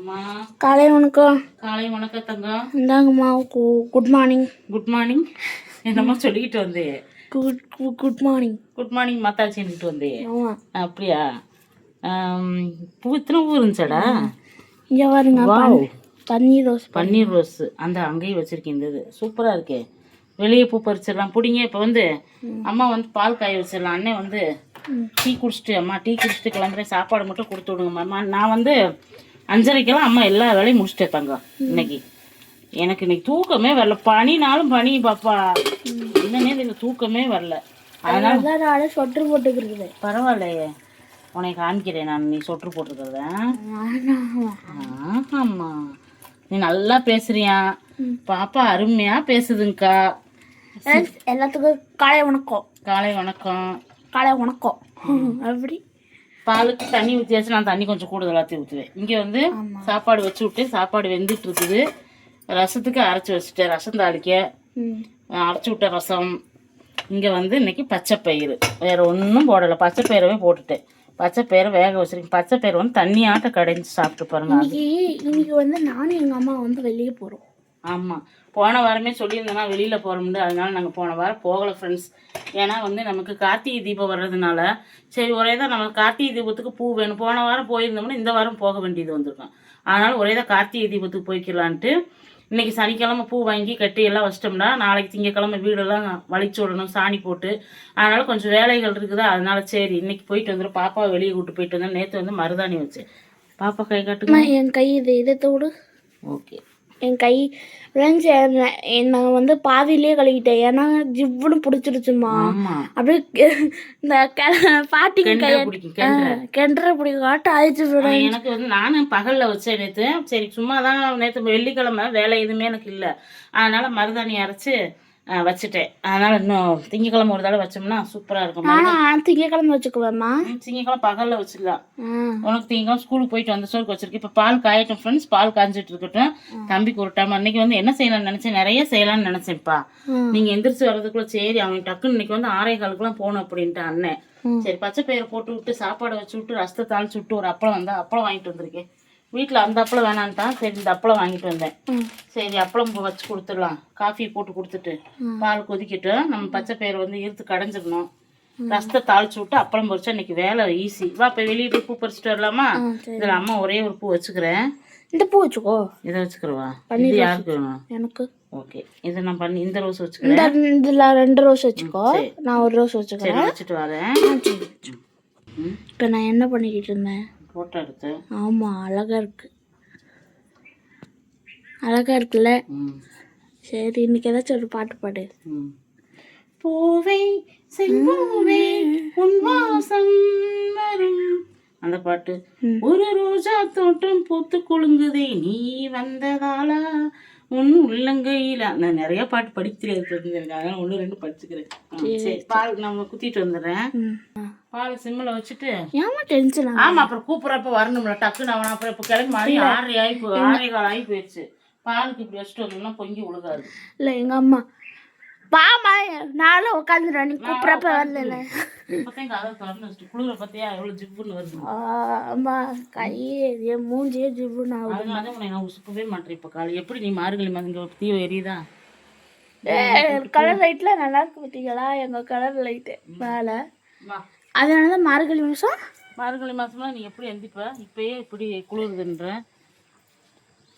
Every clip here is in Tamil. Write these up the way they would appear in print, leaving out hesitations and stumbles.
அம்மா காலை வணக்கம். காலை வணக்கம் தங்கம். இந்தாங்கம்மா. Good morning. Good morning. என்னம்மா சொல்லிக்கிட்டு வந்தே? Good morning. குட் மார்னிங் மத்தாச்சின்னுட்டு வந்தே? ஆமாம். அப்படியா? பூ இத்தனை பூ இருந்துச்சாடா? இங்கே பாருங்க. பன்னீர் ரோஸ். பன்னீர் ரோஸ் அந்த அங்கேயும் வச்சுருக்கேன். இந்த இது சூப்பராக இருக்கே. வெளியே பூ பறிச்சிடலாம் பிடிங்க. இப்போ வந்து அம்மா வந்து பால் காய வச்சிடலாம். அண்ணன் வந்து டீ குடிச்சிட்டு அம்மா டீ குடிச்சிட்டு கிளம்புறேன். சாப்பாடு மட்டும் கொடுத்து விடுங்கம்மா. அம்மா நான் வந்து 5:30க்கெல்லாம் அம்மா எல்லா வேலையும் முடிச்சுட்டேன் தங்கம். இன்னைக்கு எனக்கு இன்னைக்கு தூக்கமே வரல. பனினாலும் பனி பாப்பா. என்னன்னே எனக்கு தூக்கமே வரல. அதனால சொட்டர் போட்டுக்கிறது. பரவாயில்லையே, உனக்கு காமிக்கிறேன் நான். நீ சொட்ரு போட்டுருக்கிறத. ஆமாம்மா, நீ நல்லா பேசுறியா பாப்பா. அருமையா பேசுதுங்கக்கா. எல்லாத்துக்கும் காலை வணக்கம். காலை வணக்கம். காலை வணக்கம். அப்படி பாலுக்கு தண்ணி ஊற்றியாச்சு. நான் தண்ணி கொஞ்சம் கூடுதலாக ஊற்றுவேன். இங்கே வந்து சாப்பாடு வச்சு விட்டு சாப்பாடு வெந்துட்டு இருக்குது. ரசத்துக்கு அரைச்சி வச்சுட்டேன். ரசம் தாளிக்க அரைச்சி விட்ட ரசம். இங்கே வந்து இன்னைக்கு பச்சைப்பயிறு, வேறு ஒன்றும் போடலை. பச்சைப்பயிரவே போட்டுட்டேன். பச்சைப்பயிரை வேக வச்சுருக்கேன். பச்சைப்பயிறு வந்து தண்ணியாட்ட கடைஞ்சி சாப்பிட்டு பாருங்க. இன்னைக்கு வந்து நானும் எங்கள் அம்மா வந்து வெளியே போகிறோம். ஆமாம், போன வாரமே சொல்லியிருந்தேன்னா வெளியில் போகிறோம்னு. அதனால நாங்கள் போன வாரம் போகலை ஃப்ரெண்ட்ஸ். ஏன்னா வந்து நமக்கு கார்த்திகை தீபம் வர்றதுனால சரி ஒரே தான் நமக்கு கார்த்திகை தீபத்துக்கு பூ வேணும். போன வாரம் போயிருந்தோம்னா இந்த வாரம் போக வேண்டியது வந்திருக்கோம். அதனால் ஒரே தான் கார்த்திகை தீபத்துக்கு போய்க்கலான்ட்டு இன்றைக்கி சனிக்கிழமை பூ வாங்கி கட்டி எல்லாம் வச்சிட்டோம்னா நாளைக்கு திங்கக்கிழமை வீடெல்லாம் வலிச்சு விடணும், சாணி போட்டு. அதனால் கொஞ்சம் வேலைகள் இருக்குதா. அதனால சரி இன்னைக்கு போயிட்டு வந்துடும். பாப்பாவை வெளியே கூப்பிட்டு போயிட்டு வந்தோம். நேற்று வந்து மருதாணி வச்சேன். பாப்பா கை காட்டுங்க. என் கை இதை தோடு. ஓகே. என் கை ஃப்ரெண்ட்ஸ் நான் வந்து பாதியிலே கழுவிட்டேன். ஏன்னா ஜிவ்வுன்னு பிடிச்சிருச்சுமா. அப்படியே இந்த பாட்டிங்க கிணற பிடிக்கும் காட்ட ஆயிடுச்சு. எனக்கு வந்து நானும் பகலில் வச்சேன் நேற்று. சரி சும்மா தான். நேற்று வெள்ளிக்கிழமை வேலை எதுவுமே எனக்கு இல்லை. அதனால் மருதாணி அரைச்சி வச்சுட்டேன். அதனால் இன்னும் திங்கக்கிழமை ஒரு தடவை வச்சோம்னா சூப்பராக இருக்கும். திங்கக்கிழமை வச்சுக்குவேம்மா. திங்கக்கிழமை பகலில் வச்சுக்கலாம். உனக்கு திங்கக்கிழமை ஸ்கூலுக்கு போயிட்டு வந்த ஸ்டோருக்கு வச்சிருக்கேன். இப்போ பால் காயட்டும் ஃப்ரெண்ட்ஸ். பால் காய்ஞ்சிட்டு இருக்கட்டும். தம்பிக்கு ஒரு டைம் அன்னைக்கு வந்து என்ன செய்யலாம்னு நினச்சேன், நிறைய செய்யலாம்னு நினச்சேன்ப்பா. நீங்கள் எந்திரிச்சு வர்றதுக்குள்ள சரி அவன் டக்குன்னு இன்னைக்கு வந்து 6:15 போகணும் அப்படின்ட்டு அண்ணன். சரி பச்சை பயிரை போட்டு விட்டு சாப்பாடு வச்சு விட்டு ரசத்தை தாளிச்சு விட்டு ஒரு அப்பளம் வந்தால் அப்பளம் வாங்கிட்டு வந்திருக்கேன். வீட்டில் அந்த அப்பளம் வேணான்ட்டான். சரி இந்த அப்பளம் வாங்கிட்டு வந்தேன். சரி அப்பளம் வச்சு கொடுத்துடலாம். காஃபி போட்டு கொடுத்துட்டு பால் கொதிக்கிட்டு நம்ம பச்சை பயிரை வந்து இழுத்து கடைஞ்சிடணும். ரசத்தை தாளிச்சு விட்டு அப்பளம் பொரிச்சா இன்னைக்கு வேலை ஈஸி. வா இப்போ வெளியே போய் பூ பறிச்சுட்டு வரலாமா? இதில் அம்மா ஒரே ஒரு பூ வச்சுக்கிறேன். இந்த பூ வச்சுக்கோ. இதை வச்சுக்கிறவா? இது யாருக்கு வேணும்? எனக்கு. ஓகே, இதை நான் பண்ணி இந்த ரோஸ் வச்சுக்கிறேன். இதில் 2 ரோஸ் வச்சுக்கோ. நான் ஒரு ரோஸ் வச்சுக்கிறேன். வச்சுட்டு வரேன். இப்போ நான் என்ன பண்ணிக்கிட்டு இருந்தேன்? ஃபோட்டோ எடுத்து. ஆமாம், அழகாக இருக்கு. அழகாக இருக்குல்ல? சரி இன்னைக்கு ஏதாச்சும் ஒரு பாட்டு பாடு. பூவை செம்பூவே உன் வாசம் வரும் அந்த பாட்டு. ஒரு ரோஜா தோட்டம் பூத்து குலுங்குதே நீ வந்ததாலா உன் உள்ளங்கையில. நான் நிறைய பாட்டு படிக்க தெரியாது. அதனால 1-2 படிச்சுக்கிறேன். சரி பால் நம்ம குத்திட்டு வந்துடுறேன். பால் சிம்மில் வச்சுட்டு. ஏமா டென்ஷன்? ஆமாம், அப்புறம் கூப்பிட்றப்ப வரணும்ல டக்குன்னு. அவன் அப்புறம் இப்போ கிளம்பி மாதிரி 6:30 ஆகி போயிடுச்சு. பாலுக்கு இப்படி வச்சுட்டு வந்தோம்னா பொங்கி உழுகாது. இல்லை எங்கள் அம்மா பாமா நானும் உட்காந்துருவேன். நீ கூப்பிட்றப்ப வரல. இப்போதான் கதை திறந்து வச்சுட்டு குளிர பார்த்தியா எவ்வளோ ஜிப்புன்னு வருது. அம்மா கையே என் மூஞ்சியே ஜிப்புன்னு ஆகுது. அதனால உன்னை நான் உசுப்பவே மாட்டேன். இப்போ காலை எப்படி நீ மார்கழி மாதம் தீ எரியுதா? கலர் லைட்டில் நல்லா இருக்கு பார்த்தீங்களா? எங்கள் கலர் லைட்டு மேலே. அதனால தான் மார்கழி மாதம். மார்கழி மாதம்னா நீ எப்படி எந்திப்ப? இப்பயே இப்படி குளிருதுன்ற.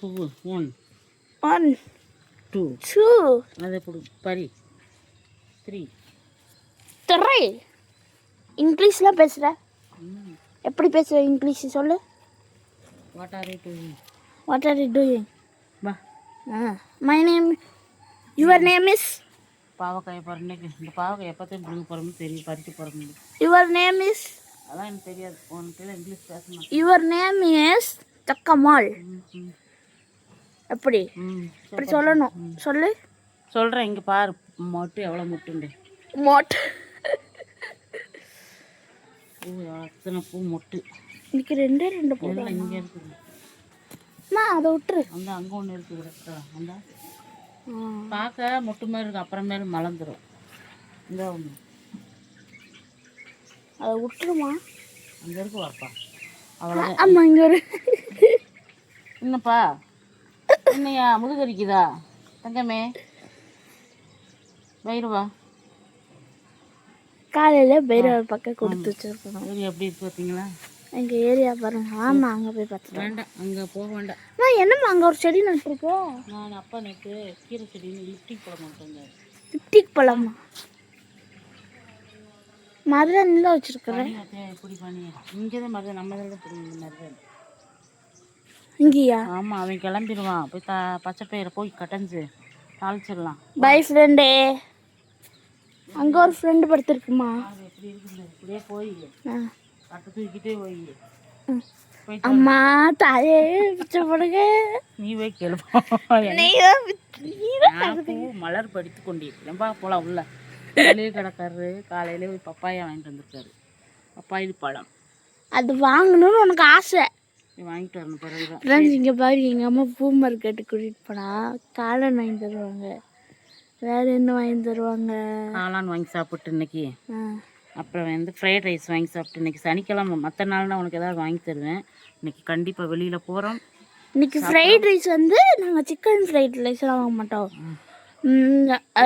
1 2 அதை கொடு. பரி 3 இங்கிலீஷ்லாம் பேசுகிற? எப்படி பேசுகிற இங்கிலீஷ் சொல்லு. What are you doing? My name. Your name is? பாவக்காயை பாருங்க. இந்த பாவக்காய் எப்போத்தையும் பிடிக்க போகிறோம்னு தெரியும். பறிக்க போகிறோம். Your name is? அதான் எனக்கு தெரியாது. உனக்கு இங்கிலீஷ் பேசணும். யுவர் நேம் இஸ் தக்கமால். எப்படி இப்படி சொல்லணும்? சொல்லு. சொல்கிறேன். இங்கே பாரு மொட்டு எவ்வளோ முட்டுண்டு. மொட்டு பூ அத்தனை பூ மொட்டு. இன்னைக்கு 2 போடலாம். இங்கே இருக்குது. அதை விட்டுரு. அந்த அங்கே ஒன்று இருக்குது. அந்த பார்க்க மொட்டு மாதிரி இருக்கும். அப்புறமேல மலர்ந்துடும். இந்த ஒன்று அதை விட்டுருமா? அங்கே இருக்கு வாப்பா. அவ்வளோ. ஆமாம் இங்கே ஒரு என்னப்பா என்னையா முதுகரிக்குதா தங்கமே பைரவா காலையில் பைரவர் பக்கம் கொடுத்து வச்சுருக்கணும். ஏரியா எப்படி இருக்கு பார்த்தீங்களா? எங்கள் ஏரியா பாருங்க. ஆமாம், அங்கே போய் பார்த்துட்டு வேண்டாம், அங்கே போக வேண்டாம். என்னம்மா அங்கே ஒரு செடி நட்டுருக்கோம். நான் அப்பா நேற்று கீரை செடின்னு லிப்டிக் பழம் மாட்டேங்க. லிப்டிக் பழமா? மதுரை வச்சுருக்குறேன். எப்படி பண்ணி இங்கே தான் மருதை நம்ம தான் பிடிங்க மருதை. இங்கேயா? ஆமாம், அவன் கிளம்பிடுவான். போய் பச்சை பயிரை போய் கட்டஞ்சு தாளிச்சிடலாம். பை ஃப்ரெண்டே. அங்கே ஒரு ஃப்ரெண்டு படுத்துருக்குமா? அது எப்படி இருக்குது? இப்படியே போய் கட்டு தூக்கிட்டே போய் அம்மா தாயே பிச்சை போடுங்க. நீ போய் கேளுப்பா. மலர் படித்து கொண்டிருக்கிறேன். போகலாம் உள்ள. வெளியே கிடக்காரு. காலையிலே போய் பப்பாயா வாங்கிட்டு வந்திருக்காரு. பப்பாயி பழம் அது வாங்கணும்னு உனக்கு ஆசை. வாங்கிட்டு வரணும். பிறகுதான் ஃப்ரெண்ட்ஸ் இங்கே பாரு, எங்கள் அம்மா பூ மார்க்கெட்டு கூட்டிகிட்டு போனால் காளான் வாங்கி தருவாங்க. வேறு என்ன வாங்கி தருவாங்க? காளான் வாங்கி சாப்பிட்டு இன்னைக்கு. அப்புறம் வந்து ஃப்ரைட் ரைஸ் வாங்கி சாப்பிட்டு இன்னைக்கு சனிக்கிழமை. மற்ற நாள்னா உனக்கு ஏதாவது வாங்கி தருவேன். இன்னைக்கு கண்டிப்பாக வெளியில் போகிறோம். இன்னைக்கு ஃப்ரைட் ரைஸ் வந்து நாங்கள் சிக்கன் ஃப்ரைட் ரைஸ்லாம் வாங்க மாட்டோம்.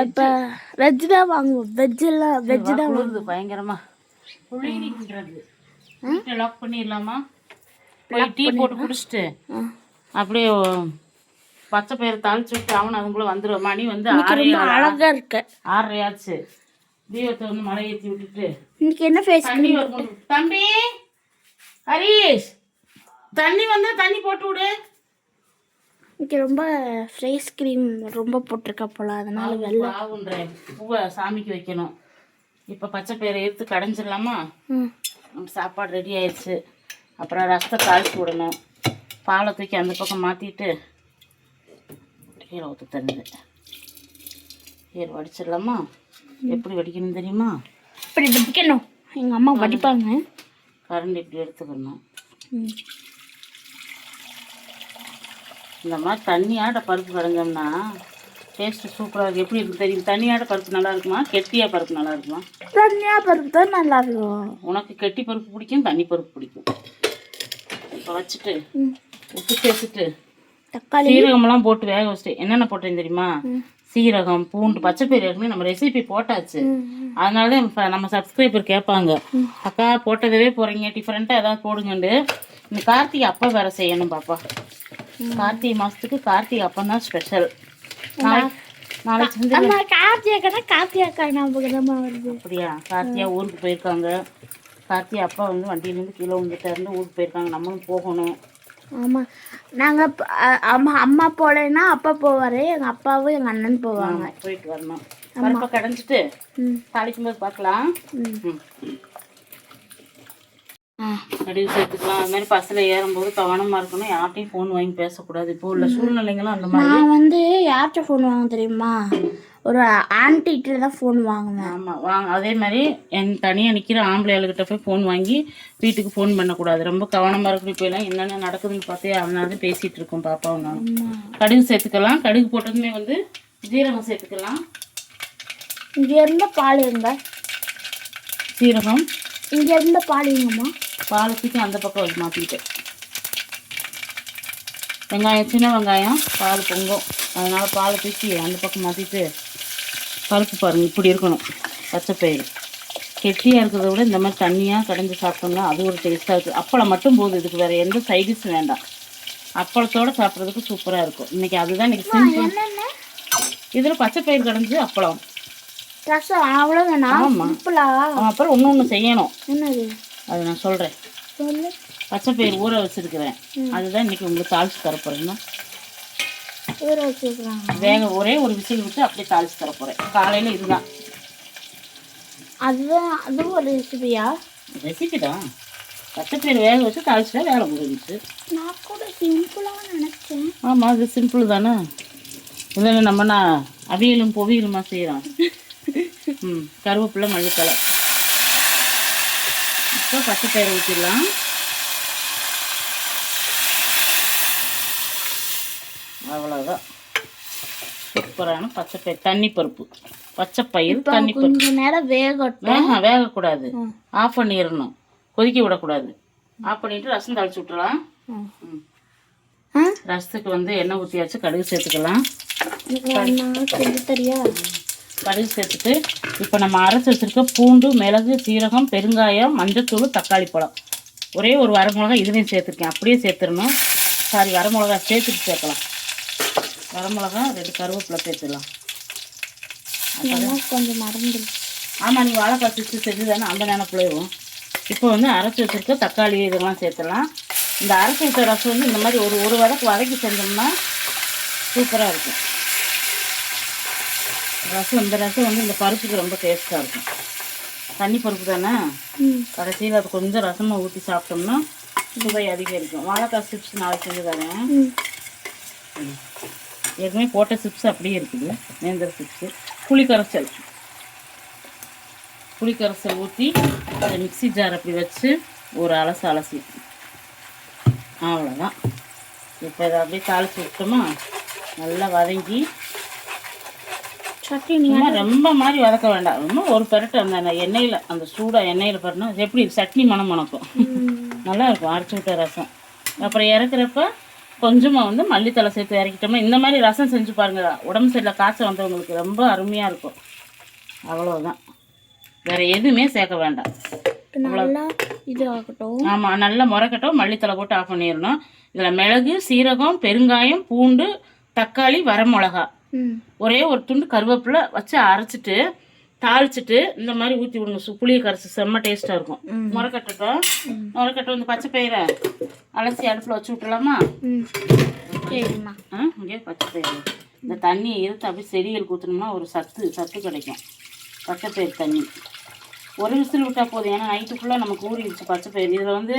இப்போ வெஜ் தான் வாங்குவோம். வெஜ் தான் வருது பயங்கரமாக. லாக் பண்ணிடலாமா? போய் டீ போட்டு குடிச்சிட்டு அப்படியே பச்சை பயிரை தாளிச்சு விட்டு அவன் அதுக்குள்ளே வந்துடுவோம். மணி வந்து அழகாக இருக்கு. 6:30 ஆச்சு. தீபத்தை வந்து மழை ஏற்றி விட்டுட்டு இன்னைக்கு என்ன ஃபேஸ் தண்ணி வரும். தம்பி ஹரீஷ், தண்ணி வந்தா தண்ணி போட்டு விடு. இன்னைக்கு ரொம்ப ஃபேஸ் க்ரீம் ரொம்ப போட்டிருக்கா போல, அதனால வெள்ளை ஆகுன்றேன். பூவை சாமிக்கு வைக்கணும். இப்போ பச்சை பயிரை எடுத்து கடைஞ்சிடலாமா? நம்ம சாப்பாடு ரெடி ஆயிடுச்சு. அப்புறம் ரசத்தை தாளிச்சு விடணும். பாலை தூக்கி அந்த பக்கம் மாற்றிட்டு கீரை ஊற்ற தருது. கீரை வடிச்சிடலாமா? எப்படி வடிக்கணும் தெரியுமா? இப்படி வடிக்கணும். எங்கள் அம்மா வடிப்பாங்க. கரண்டி இப்படி எடுத்துக்கணும். இந்த மாதிரி தண்ணியாட்ட பருப்பு கடைஞ்சோம்னா டேஸ்ட்டு சூப்பராக இருக்குது. எப்படி இருக்குது தெரியும்? தண்ணியாட்ட பருப்பு நல்லா இருக்குமா, கெட்டியாக பருப்பு நல்லா இருக்குமா? தண்ணியாக பருப்பு தான் நல்லா இருக்கும். உனக்கு கெட்டி பருப்பு பிடிக்கும், தண்ணி பருப்பு பிடிக்கும். இப்போ வச்சுட்டு உப்பு சேர்த்துட்டு தக்காளி சீரகமெல்லாம் போட்டு வேக வச்சுட்டு என்னென்ன போட்டேன்னு தெரியுமா? சீரகம், பூண்டு, பச்சை பயிறு ஏற்கனவே நம்ம ரெசிபி போட்டாச்சு. அதனால நம்ம சப்ஸ்கிரைபர் கேட்பாங்க, அக்கா போட்டதவே போகிறீங்க, டிஃப்ரெண்ட்டாக ஏதாவது போடுங்கண்டு. இந்த கார்த்திகை அப்பா வேறு செய்யணும் பாப்பா. கார்த்திகை மாதத்துக்கு கார்த்திகை அப்பம் தான் ஸ்பெஷல். நாளைக்கு வந்து கார்த்திகா ஞாபகம் வருது. அப்படியா? கார்த்திகா ஊருக்கு போயிருக்காங்க. கார்த்திகை அப்பா வந்து வண்டியிலேருந்து கீழே வந்துட்டாருந்து ஊருக்கு போயிருக்காங்க. நம்மளும் போகணும். ஆமாம், நாங்கள் அம்மா போகலைன்னா அப்பா போவார். எங்கள் அப்பாவும் எங்கள் அண்ணன் போவாங்க. போயிட்டு வரணும். பருப்பை கடைஞ்சிட்டு தாளிக்கும் போது பார்க்கலாம். கடுகு சேர்த்துக்கலாம். அது மாதிரி பஸ்ஸில் ஏறும்போது கவனமாக இருக்கணும். யார்ட்டையும் ஃபோன் வாங்கி பேசக்கூடாது. இப்போ உள்ள சூழ்நிலைங்களும் அந்த மாதிரி. நான் வந்து யார்கிட்ட ஃபோன் வாங்க தெரியுமா? ஒரு ஆன்ட்டிகிட்ட தான் ஃபோன் வாங்குவேன். ஆமாம் வாங்க. அதே மாதிரி என் தனியாக நிற்கிற ஆம்பளை ஆளுகிட்ட போய் ஃபோன் வாங்கி வீட்டுக்கு ஃபோன் பண்ணக்கூடாது. ரொம்ப கவனமாக இருக்கணும். இப்போ எல்லாம் என்னென்ன நடக்குதுன்னு பார்த்தே அதனால தான் பேசிகிட்டு இருக்கோம் பாப்பாவும் நான். கடுகு சேர்த்துக்கலாம். கடுகு போட்டதுமே வந்து ஜீரகம் சேர்த்துக்கலாம். இங்கே இருந்த பால் இருங்க. சீரகம் இங்கே இருந்த பால் எங்கம்மா? பால் தூக்கி அந்த பக்கம் வச்சு மாற்றிக்கிட்டேன். வெங்காயம், சின்ன வெங்காயம் பால் பொங்கும். அதனால் பாலை தூக்கி அந்த பக்கம் மாற்றிட்டு பருப்பு பாருங்கள் இப்படி இருக்கணும். பச்சை பயிறு கெட்டியாக இருக்கிறத விட இந்த மாதிரி தண்ணியாக கடைஞ்சி சாப்பிட்டோம்னா அது ஒரு டேஸ்ட்டாக இருக்குது. அப்பளம் மட்டும் போதும். இதுக்கு வேறு எந்த சைடிஷ் வேண்டாம். அப்பளத்தோடு சாப்பிட்றதுக்கு சூப்பராக இருக்கும். இன்றைக்கி அதுதான் இன்றைக்கி சிம்பிள். இதில் பச்சை பயிறு கடைஞ்சி அப்பளம் ரசம் அவ்வளோதானா? ஆமாம். அப்புறம் ஒன்று செய்யணும். என்னது அது நான் சொல்கிறேன். பச்சை பயிறு ஊற வச்சுருக்கிறேன். அதுதான் இன்றைக்கி உங்களுக்கு தாளித்து தரப்போகிறேன்னா ஊற வச்சுருக்குறாங்க. வேக ஒரே ஒரு விசில் விட்டு அப்படியே தாளித்து தரப்போகிறேன். காலையில் இதுதான். அதுவும் ஒரு ரெசிபியா? ரெசிபி தான். பச்சை பயிறு வேக வச்சு தாளிச்சுட்டா வேலை முடிஞ்சிச்சு. நான் கூட சிம்பிளாக நினச்சேன். ஆமாம், அது சிம்பிள் தானே. இல்லைன்னா நம்மனா அவியலும் பொவியலுமா செய்கிறோம். கருவேப்பிலை, மல்லித்தலை. இப்போ பச்சை பயிரை ஊற்றிடலாம். அவ்வளோதான். சூப்பரான பச்சை பயிர் தண்ணி பருப்பு. பச்சை பயிர் தண்ணி பருப்பு. கொஞ்ச நேரம் வேகக்கூடாது. ஆஃப் பண்ணிடணும். கொதிக்க விடக்கூடாது. ஆஃப் பண்ணிட்டு ரசம் தாளிச்சு விட்டுலாம். ரசத்துக்கு வந்து எண்ணெய் ஊற்றியாச்சு, கடுகு சேர்த்துக்கலாம். தெரியா கடுகு சேர்த்துட்டு இப்போ நம்ம அரைச்சி வச்சுருக்க பூண்டு, மிளகு, சீரகம், பெருங்காயம், மஞ்சத்தூள், தக்காளி பழம், ஒரே ஒரு வரமிளகா இதுலேயும் சேர்த்துருக்கேன். அப்படியே சேர்த்துடணும். சாரி, வரமிளகா சேர்த்துட்டு சேர்க்கலாம். வரமிளகா 2 கருவேப்பிலை சேர்த்துடலாம். கொஞ்சம் மறந்துடும். ஆமாம், நீ வாழைக்காய் சிப்ஸ் செஞ்சு தானே அந்த நினைப்புலையும். இப்போ வந்து அரைச்சி வச்சுருக்க தக்காளி இதெல்லாம் சேர்த்துலாம். இந்த அரைச்சி வச்ச ரசம் வந்து இந்த மாதிரி ஒரு வதக்கி செஞ்சோம்னா சூப்பராக இருக்கும் ரசம். இந்த ரசம் வந்து இந்த பருப்புக்கு ரொம்ப டேஸ்ட்டாக இருக்கும். தண்ணி பருப்பு தானே, கடைசியில் அது கொஞ்சம் ரசமாக ஊற்றி சாப்பிட்டோம்னா சுவை அதிகரிக்கும். வாழைக்காய் சிப்ஸ் நாளைக்கு செஞ்சு தரேன். ஏற்கனவே போட்ட சிப்ஸ் அப்படியே இருக்குது. நேந்திர சிப்ஸு. புளிக்கரைசல் ஊற்றி அதை மிக்ஸி ஜார் அப்படி வச்சு ஒரு அலசி அவ்வளோதான். இப்போ இதை அப்படியே தாளித்து விட்டோமா, நல்லா வதங்கி சட்னி ரொம்ப மாதிரி வதக்க வேண்டாம். ரொம்ப ஒரு பெரட்டு அந்த எண்ணெயில், அந்த சூடாக எண்ணெயில் பரட்டினா எப்படி சட்னி மணம் மணக்கும். நல்லா இருக்கும் அரைச்சி விட்ட ரசம். அப்புறம் இறக்குறப்ப கொஞ்சமாக வந்து மல்லித்தலை சேர்த்து இறக்கிட்டோம்னா இந்த மாதிரி ரசம் செஞ்சு பாருங்க. உடம்பு சரியில்லை காய்ச்சல் வந்தவங்களுக்கு ரொம்ப அருமையாக இருக்கும். அவ்வளோதான், வேறு எதுவுமே சேர்க்க வேண்டாம். இது ஆகட்டும். ஆமாம், நல்லா முறைக்கட்டும். மல்லித்தலை போட்டு ஆஃப் பண்ணிடணும். இதில் மிளகு, சீரகம், பெருங்காயம், பூண்டு, தக்காளி, வரமிளகா, ஒரே ஒரு துண்டு கருவேப்பிலை வச்சு அரைச்சிட்டு தாளிச்சிட்டு இந்த மாதிரி ஊற்றி விடுங்க. புளியை கரைச்சி செம்ம டேஸ்ட்டாக இருக்கும். முறைக்கட்டும். இந்த பச்சை பயிரை அலசி அடுப்பில் வச்சு விட்டுலாமா? இங்கே பச்சை பயிறு இந்த தண்ணியை எடுத்து அப்படியே செடிகளுக்கு ஊற்றினோம்னா ஒரு சத்து கிடைக்கும். பச்சை பயிறு தண்ணி ஒரு விசில் விட்டால் போதும். ஏன்னா நைட்டு ஃபுல்லாக நமக்கு ஊறிடுச்சு பச்சை பயிறு. இதில் வந்து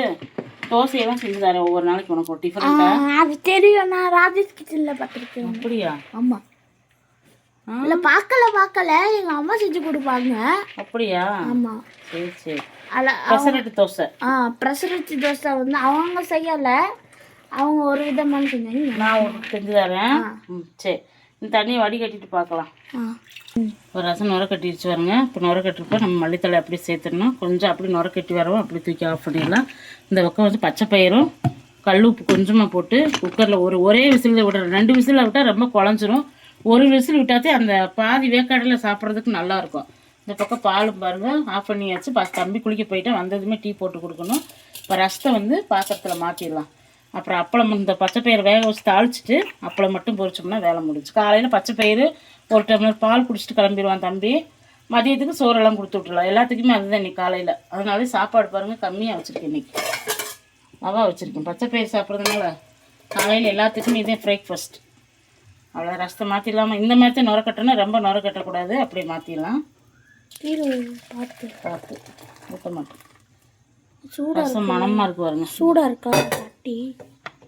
தோசையெல்லாம் செஞ்சு தரேன் ஒவ்வொரு நாளைக்கு உனக்கு ஒரு டிஃபரெண்ட்டாக. அது தெரியும், நான் ராஜேஷ் கிச்சனில் பார்த்துருக்கேன். அப்படியா? ஆமாம். இல்லை பார்க்கல எங்கள் அம்மா செஞ்சு கொடுப்பாங்க. அப்படியா? ஆமாம். சரி. பிரசரட்டு தோசை. பிரசரட்டு தோசை வந்து அவங்க செய்யலை, அவங்க ஒரு விதமான செஞ்சாங்க. நான் ஒரு செஞ்சு தரேன். சரி, இந்த தண்ணியை வடிகட்டிட்டு பார்க்கலாம். ஒரு ரசம் நுர கட்டிடுச்சு வருங்க. இப்போ நுர கட்டிருப்போ நம்ம மல்லித்தலை அப்படியே சேர்த்துடணும். கொஞ்சம் அப்படி நுர கட்டி வரவும் அப்படி தூக்கி ஆஃப் பண்ணிடலாம். இந்த பக்கம் வந்து பச்சை பயிரும் கல் உப்பு கொஞ்சமாக போட்டு குக்கரில் ஒரே விசிலில் விடுறேன். 2 விசிலில் விட்டால் ரொம்ப குழஞ்சிரும். ஒரு விசில் விட்டாதே அந்த பாதி வேக்காடில் சாப்பிட்றதுக்கு நல்லாயிருக்கும். இந்த பக்கம் பாலும் பாருங்கள் ஆஃப் பண்ணியாச்சு. தம்பி குளிக்க போயிட்டு வந்ததுமே டீ போட்டு கொடுக்கணும். இப்போ ரசத்தை வந்து பாத்திரத்தில் மாற்றிடலாம். அப்புறம் அப்பளம் இந்த பச்சை பயிறு வேக வச்சு தாளிச்சிட்டு அப்பளம் மட்டும் பொரிச்சோம்னா வேலை முடிச்சு. காலையில் பச்சை பயிறு ஒரு டம்ளர் பால் குடிச்சிட்டு கிளம்பிடுவான் தம்பி. மதியத்துக்கு சோறெல்லாம் கொடுத்து விட்டுலாம். எல்லாத்துக்குமே அதுதான் இன்றைக்கி காலையில். அதனால சாப்பாடு பாருங்கள் கம்மியாக வச்சுருக்கேன். இன்றைக்கி அவா வச்சுருக்கேன். பச்சை பயிறு சாப்பிட்றதுனால காலையில் எல்லாத்துக்குமே இதே பிரேக்ஃபாஸ்ட். அவ்வளோ ரசத்தை மாற்றிடலாமா? இந்த மாதிரி தான் நுர கட்டணும், ரொம்ப நுர கட்டக்கூடாது. அப்படியே மாற்றிடலாம். பார்த்து ஊற்ற மாட்டேன். ரசம் மணமாக இருக்கு பாருங்க. சூடாக இருக்கா தட்டி?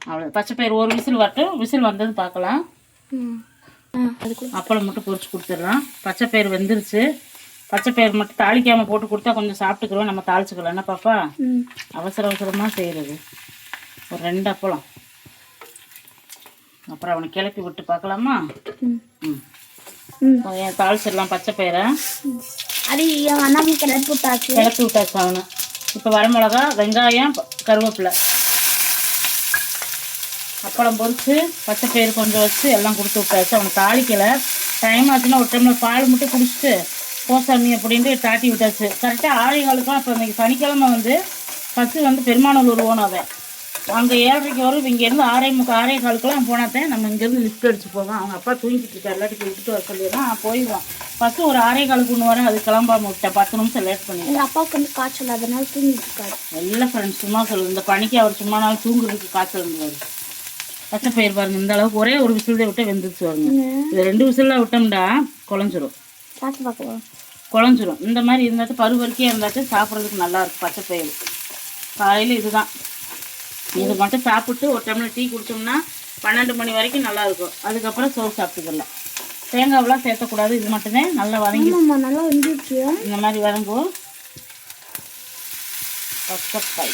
அவ்வளோ பச்சை பயிறு ஒரு விசில் வரட்டும். விசில் வந்தது பார்க்கலாம். அப்பளம் மட்டும் பொரிச்சு கொடுத்துடலாம். பச்சை பயிறு வெந்துருச்சு. பச்சை பயிறு மட்டும் தாளிக்காமல் போட்டு கொடுத்தா கொஞ்சம் சாப்பிட்டுக்கிறோம். நம்ம தாளிச்சுக்கலாம். என்ன பாப்பா அவசரமாக செய்கிறது. ஒரு 2 அப்பளம். அப்புறம் அவனை கிளப்பி விட்டு பார்க்கலாமா? தாளிச்சிடலாம் பச்சை பயிரை. கிளப்பி விட்டாச்சு அவனை. இப்போ வரமிளகா, வெங்காயம், கருவேப்பிலை, அப்பளம் பொரிச்சு பச்சை பயிறு கொஞ்சம் வச்சு எல்லாம் கொடுத்து விட்டாச்சு. அவனை தாளிக்கலை. டைம் ஆச்சுன்னா ஒரு டைமில் பால் மட்டும் குடிச்சிட்டு போசாமி அப்படின்ட்டு தாட்டி விட்டாச்சு. கரெக்டாக 6:15. இப்போ இன்றைக்கி சனிக்கிழமை வந்து பஸ்ஸு வந்து பெருமாநல்லூர் ஓணும். அவன் அங்கே 7:30 வரும். இங்கேருந்து 6:45 போனாத்தான் நம்ம இங்கேருந்து லிஃப்ட் அடிச்சு போவோம். அவங்க அப்பா தூங்கிட்டு இருக்காரு. எல்லாத்துக்கும் விட்டுட்டு வர சொல்லிடுறான். போயிடுவான். பஸ்ஸு ஒரு 6:15 ஒன்று வரும். அது கிளம்பாம விட்டேன். 10 நிமிஷம் லேட் பண்ணி. எங்கள் அப்பாவுக்கு வந்து காய்ச்சல், அதனால தூங்கிட்டு இருக்காரு. எல்லா ஃப்ரெண்ட்ஸ் சும்மா சொல்லுது. இந்த பனிக்கு அவர் சும்மா நாள் தூங்குறதுக்கு காய்ச்சல் இருந்துவார். பச்சை பயிர் பாருங்க இந்த அளவுக்கு ஒரே ஒரு விசில் விட்டு வெந்துருச்சு வருங்க. இது 2 விசிலில் விட்டோம்டா குழஞ்சிரும். குழஞ்சிரும். இந்த மாதிரி இருந்தாச்சும் பருவருக்கே இருந்தாச்சும் சாப்பிட்றதுக்கு நல்லாயிருக்கும் பச்சை பயிர். காலையில் இதுதான். இது மட்டும் சாப்பிட்டு ஒரு டம்ளர் டீ குடிச்சோம்னா 12 மணி வரைக்கும் நல்லாயிருக்கும். அதுக்கப்புறம் சோறு சாப்பிட்டுக்கலாம். தேங்காவெலாம் சேர்த்தக்கூடாது. இது மட்டும்தான் நல்லா வதங்கி நல்லா வந்துருச்சு. இந்த மாதிரி வதங்கும். பச்சை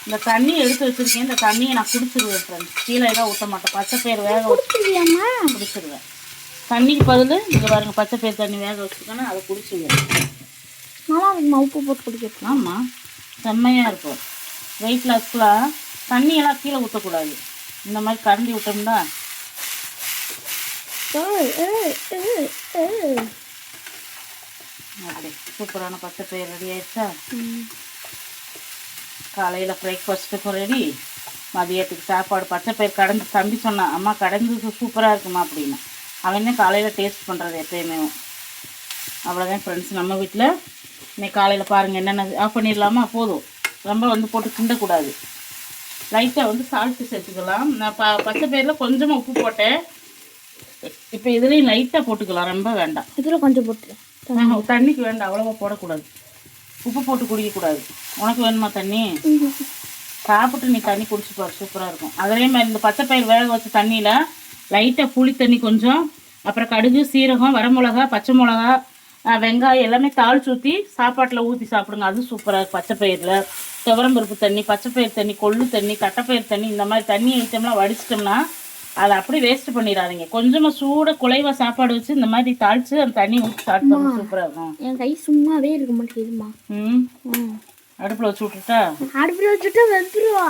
இந்த தண்ணி எடுத்து வச்சுருக்கேன். இந்த தண்ணியை நான் குடிச்சிருவேன் ஃப்ரெண்ட்ஸ். கீழே எல்லாம் ஊற்ற மாட்டேன். பச்சை பயிர் வேக வச்சுருவியாம்மா? குடிச்சிருவேன். தண்ணிக்கு பதில் இங்கே பாருங்க பச்சை பயிர் தண்ணி வேக வச்சுருக்கேன்னா அதை குடிச்சிருவேன். நல்லா உப்பு போட்டு குடிக்கலாம். ஆமாம், செம்மையாக இருக்கும். வெயிட் லாஸ்க்குலாம் தண்ணியெல்லாம் கீழே ஊற்றக்கூடாது. இந்த மாதிரி கரண்டி விட்டோம்னா அப்படி சூப்பரான பச்சை பயிர் ரெடி ஆயிடுச்சா? காலையில் பிரேக்ஃபாஸ்ட்டுக்கும் ரெடி, மதியத்துக்கு சாப்பாடு. பச்சை பயிர் கடைஞ்சி தம்பி சொன்னான், அம்மா கடைஞ்சது சூப்பராக இருக்குமா அப்படின்னு. அவன் தான் காலையில் டேஸ்ட் பண்ணுறது எப்பயுமே. அவ்வளோதான் ஃப்ரெண்ட்ஸ் நம்ம வீட்டில் இன்னைக்கு காலையில் பாருங்கள். என்னென்ன ஆஃப் பண்ணிடலாமா? போதும், ரொம்ப வந்து போட்டு கிண்டக்கூடாது. லைட்டாக வந்து சால்ட்டு சேர்த்துக்கலாம். நான் பச்சை பயிரில் கொஞ்சமாக உப்பு போட்டேன். இப்போ இதுலேயும் லைட்டாக போட்டுக்கலாம், ரொம்ப வேண்டாம். இதில் கொஞ்சம் போட்டு தண்ணிக்கு வேண்டாம், அவ்வளோவா போடக்கூடாது. உப்பு போட்டு குடிக்கக்கூடாது. உனக்கு வேணுமா தண்ணி? சாப்பிட்டு நீ தண்ணி குடிச்சுப்பாரு, சூப்பராக இருக்கும். அதே மாதிரி இந்த பச்சை பயிர் வேக வச்ச தண்ணியில் லைட்டாக புளி தண்ணி கொஞ்சம், அப்புறம் கடுகு, சீரகம், வரமிளகா, பச்சை மிளகா, வெங்காயம் எல்லாமே தாளிச்சு ஊற்றி சாப்பாட்டில் ஊற்றி சாப்பிடுங்க. அது சூப்பராக இருக்கும். பச்சை பயிரில் துவரம்பருப்பு தண்ணி, பச்சை பயிர் தண்ணி, கொள்ளு தண்ணி, தட்டைப்பயிர் தண்ணி, இந்த மாதிரி தண்ணி ஐட்டம்லாம் வடிச்சிட்டோம்னா அதை அப்படியே வேஸ்ட் பண்ணிடாதீங்க. கொஞ்சமாக சூட குலைவா சாப்பாடு வச்சு இந்த மாதிரி தாளித்து அந்த தண்ணி ஊற்றி சாப்பிட்டோம்னா சூப்பராக இருக்கும். என் கை சும்மாவே இருக்க மாட்டேங்குதுமா. அடுப்பில் வச்சு விட்டுட்டா? அடுப்பில் வச்சுட்டு வந்துடுவா.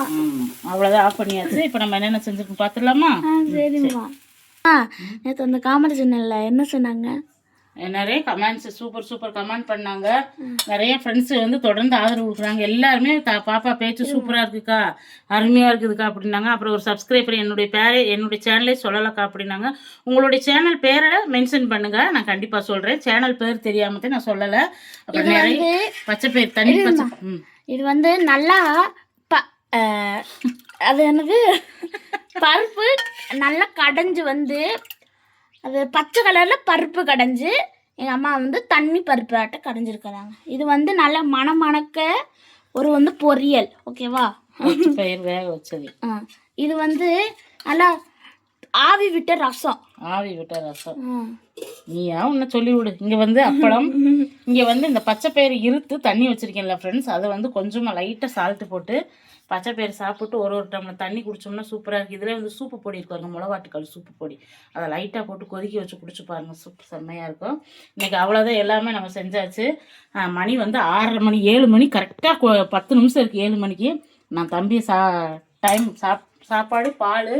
அவ்வளோதான், ஆஃப் பண்ணியாச்சு. இப்போ நம்ம என்னென்ன செஞ்சுருக்கோம் பார்த்துடலாமா? சரிம்மா. நேற்று அந்த காமெடி சேனல்ல என்ன சொன்னாங்க? நிறைய கமெண்ட்ஸ், சூப்பர் கமெண்ட் பண்ணாங்க. நிறைய ஃப்ரெண்ட்ஸ் வந்து தொடர்ந்து ஆதரவு கொடுக்குறாங்க. எல்லாருமே பாப்பா பேச்சு சூப்பராக இருக்குக்கா, அருமையாக இருக்குதுக்கா அப்படின்னாங்க. அப்புறம் ஒரு சப்ஸ்கிரைபர் என்னுடைய சேனலே சொல்லலக்கா அப்படின்னாங்க. உங்களுடைய சேனல் பேரை மென்ஷன் பண்ணுங்க, நான் கண்டிப்பாக சொல்கிறேன். சேனல் பேர் தெரியாம நான் சொல்லலை. அப்புறம் நிறைய பச்சை பயிர் தண்ணி பச்சை இது வந்து நல்லா அது எனக்கு பருப்பு நல்லா கடைஞ்சி வந்து அது பச்சை கலரில் பருப்பு கடைஞ்சி எங்கள் அம்மா வந்து தண்ணி பருப்பு ஆட்ட கடைஞ்சிருக்கிறாங்க. இது வந்து நல்லா மணக்க ஒரு வந்து பொரியல். ஓகேவா? பயிர் வேக வச்சது. இது வந்து நல்லா ஆவி விட்ட ரசம். நீயா ஒன்று சொல்லி விடு. இங்கே வந்து அப்பளம், இங்கே வந்து இந்த பச்சை பயிர் இருத்து தண்ணி வச்சுருக்கேன்ல ஃப்ரெண்ட்ஸ், அதை வந்து கொஞ்சமாக லைட்டாக சால்ட்டு போட்டு பச்சை பயிர் சாப்பிட்டு ஒரு டம்ளர் தண்ணி குடிச்சோம்னா சூப்பராக இருக்குது. இதில் வந்து சூப்பு பொடி இருக்காருங்க, மிளகாட்டுக்கால் சூப்பு பொடி, அதை லைட்டாக போட்டு கொதிக்க வச்சு குடிச்சு பாருங்கள், சூப்பு செம்மையாக இருக்கும். இன்றைக்கி அவ்வளோதான், எல்லாமே நம்ம செஞ்சாச்சு. மணி வந்து 6:30 மணி, 7 மணி கரெக்டாக 10 நிமிஷம் இருக்குது 7 மணிக்கு. நான் தம்பி சாப்பாடு பால்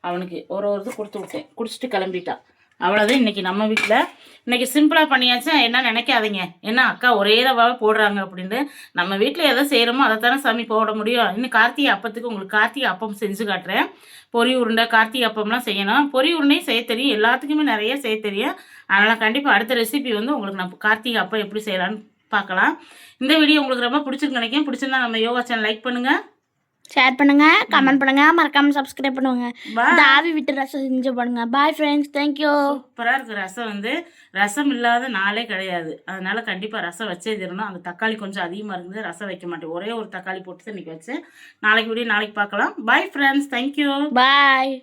அவனுக்கு ஒரு இது கொடுத்து விட்டேன், குடிச்சிட்டு கிளம்பிட்டான். அவ்வளோதான் இன்றைக்கி நம்ம வீட்டில். இன்றைக்கி சிம்பிளாக பண்ணியாச்சு. என்ன நினைக்காதீங்க, ஏன்னா அக்கா ஒரே தடவை போடுறாங்க அப்படின்ட்டு. நம்ம வீட்டில் எதை செய்கிறோமோ அதை தானே சாமி போட முடியும். இன்னும் கார்த்திகை அப்பத்துக்கு உங்களுக்கு கார்த்திகை அப்பம் செஞ்சு காட்டுறேன். பொரி உருண்டை, கார்த்திகை அப்பம்லாம் செய்யணும். பொரி உருண்டையும் செய்ய தெரியும், எல்லாத்துக்குமே நிறைய செய்ய தெரியும். அதனால் கண்டிப்பாக அடுத்த ரெசிபி வந்து உங்களுக்கு நான் கார்த்திகை அப்பம் எப்படி செய்யலான்னு பார்க்கலாம். இந்த வீடியோ உங்களுக்கு ரொம்ப பிடிச்சிருக்கு நினைக்கிறேன். பிடிச்சிருந்தா நம்ம யோகா சேனல் லைக் பண்ணுங்கள், ஷேர் பண்ணுங்க, கமெண்ட் பண்ணுங்க, மறக்காம சப்ஸ்கிரைப் பண்ணுவாங்க. இந்த ஆவி விட்டு ரசம் செஞ்சு பண்ணுங்க. பாய் ஃப்ரெண்ட்ஸ், தேங்க்யூ. சூப்பராக இருக்குது ரசம். வந்து ரசம் இல்லாத நாளே கிடையாது. அதனால கண்டிப்பாக ரசம் வச்சே தரணும். அந்த தக்காளி கொஞ்சம் அதிகமாக இருக்குது, ரசம் வைக்க மாட்டேன். ஒரே ஒரு தக்காளி போட்டு இன்னைக்கு வச்சு. நாளைக்கு வீடியோ நாளைக்கு பார்க்கலாம். Bye friends, thank you. பாய்.